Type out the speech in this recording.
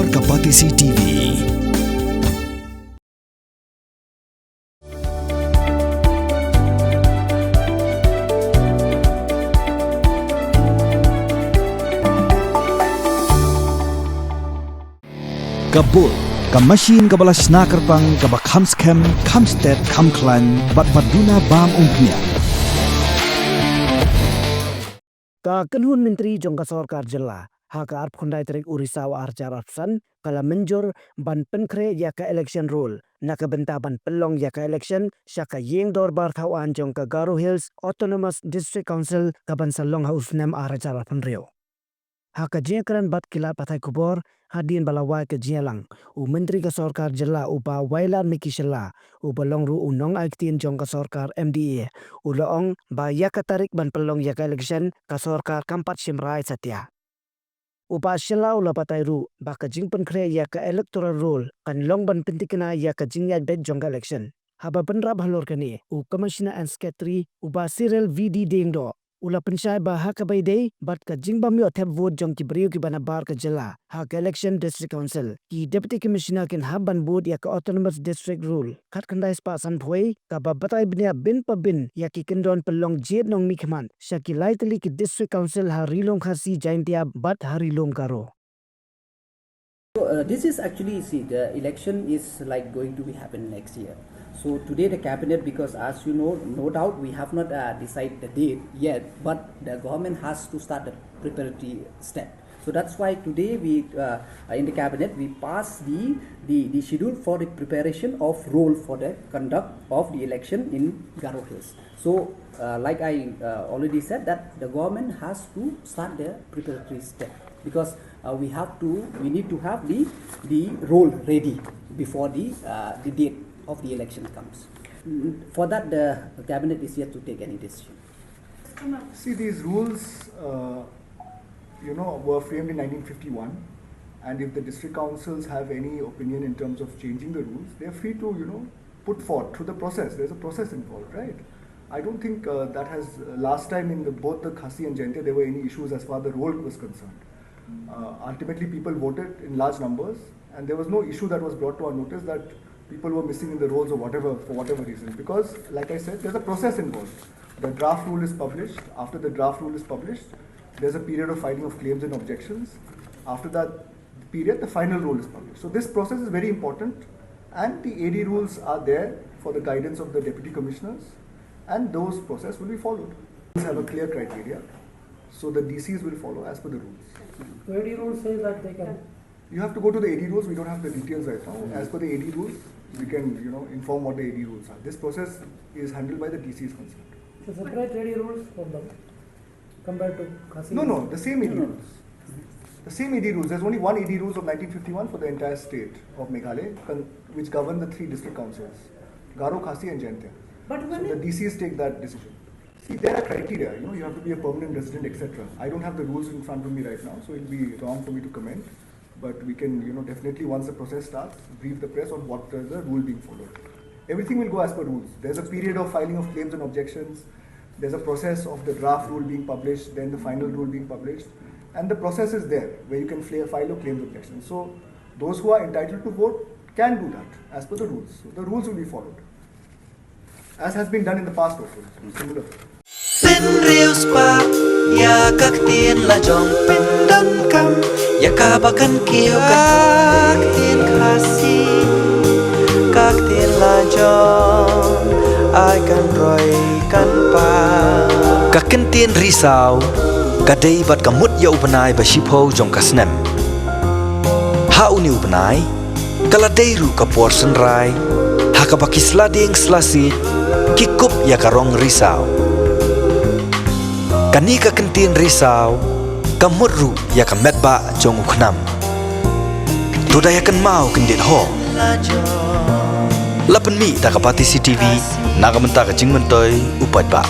Ekor Kapatisi TV. Kabul, Kamashin Kabalas Nakarpang Kabakhamskem, Kamstet, Kamklan, Batbaduna Bam Umpnya. Ka Kanhun Menteri Jongka Sorkar Jela, Haka Arp Kundai Terik Urisa wa Arjar Arpsan, Kala Mynjur ban Pynkhreh yaka election rule, Naka benta ban pelong yaka election, Shaka Yeng Dorbar Thawan Jongka Garo Hills Autonomous District Council Kaban Salong Hausnem Arjar Arpan Rio. Haka jengkran bat kilat patai kubor hadin balawai ke jelang menteri ke sorkar jela upa wailan mikisela balong ru unong aiktin jong ke sorkar MDA laong ba yaka tarik ban pelong yaka election ke sorkar kampat simrai setia upa shela ula patai ru ba ke jing Pynkhreh yaka electoral rule kan long ban pentikena yaka jing yat bet jong election haba penrab halor kani commissioner and secretary upa Cyril VD Dengdo Ula pensyai bah ka baydey bat ka jingba mi othep vote jong ki brio ki bana bar ka jela ha ka election district council ki deputy commissioner kin haban board ya ka autonomous district rule khat khandai spa san phoi ka ba batai bnia bin pa bin ya ki kendon pelong jet nong mi khman shaki laitli ki district council ha rilong khasi jaintia bat ha rilong karo. So this is actually, see, the election is like going to be happen next year. So today the cabinet, because as you know, no doubt we have not decided the date yet, but the government has to start the preparatory step. So that's why today we in the cabinet we pass the schedule for the preparation of role for the conduct of the election in Garo Hills. So like I already said that the government has to start the preparatory step because we need to have the role ready before the date of the election comes. For that, the cabinet is yet to take any decision. See, these rules, were framed in 1951, and if the district councils have any opinion in terms of changing the rules, they are free to, put forth through the process. There's a process involved, right? I don't think that has, last time in both the Khasi and Jaintia, there were any issues as far as the role was concerned. Ultimately, people voted in large numbers, and there was no issue that was brought to our notice that people were missing in the rolls or whatever, for whatever reason. Because, like I said, there's a process involved. The draft rule is published. After the draft rule is published, there's a period of filing of claims and objections. After that period, the final rule is published. So this process is very important, and the AD rules are there for the guidance of the deputy commissioners, and those process will be followed. Rules have a clear criteria, so the DCs will follow as per the rules. So AD rules say that they can. You have to go to the AD rules. We don't have the details right now. As per the AD rules, we can, inform what the AD rules are. This process is handled by the DCs concerned. So separate AD rules for them compared to Khasi? No, the same AD rules. The same AD rules. There's only one AD rules of 1951 for the entire state of Meghalaya, which govern the 3 district councils, Garo, Khasi and Jaintia. But when so the DCs take that decision. See, there are criteria. You have to be a permanent resident, etc. I don't have the rules in front of me right now, so it'll be wrong for me to comment. But we can, definitely once the process starts, brief the press on what is the rule being followed. Everything will go as per rules. There's a period of filing of claims and objections. There's a process of the draft rule being published, then the final rule being published. And the process is there, where you can file your claims and objections. So those who are entitled to vote can do that as per the rules. So the rules will be followed. As has been done in the past also, similar. Pin real spark, ya kak tin la jong pin dan kam, ya kabakan kio kak tin khasi, kak tin la jong, I kan roy kan pa. Kakin tin risau, kadai bat kamut ya ubanai basipo jong kasnem. Ha uni ubanai, kaladei ru kapor senrai, hakabaki slading slasi, kikup ya karong risau. Kani ka kentin risau, kamurru ya ka medba jong ukhnam. Toda ya kan mau kendit ho. Lapan mi ta ka Kapatisi TV, naga menta ka jingmentoi upat ba.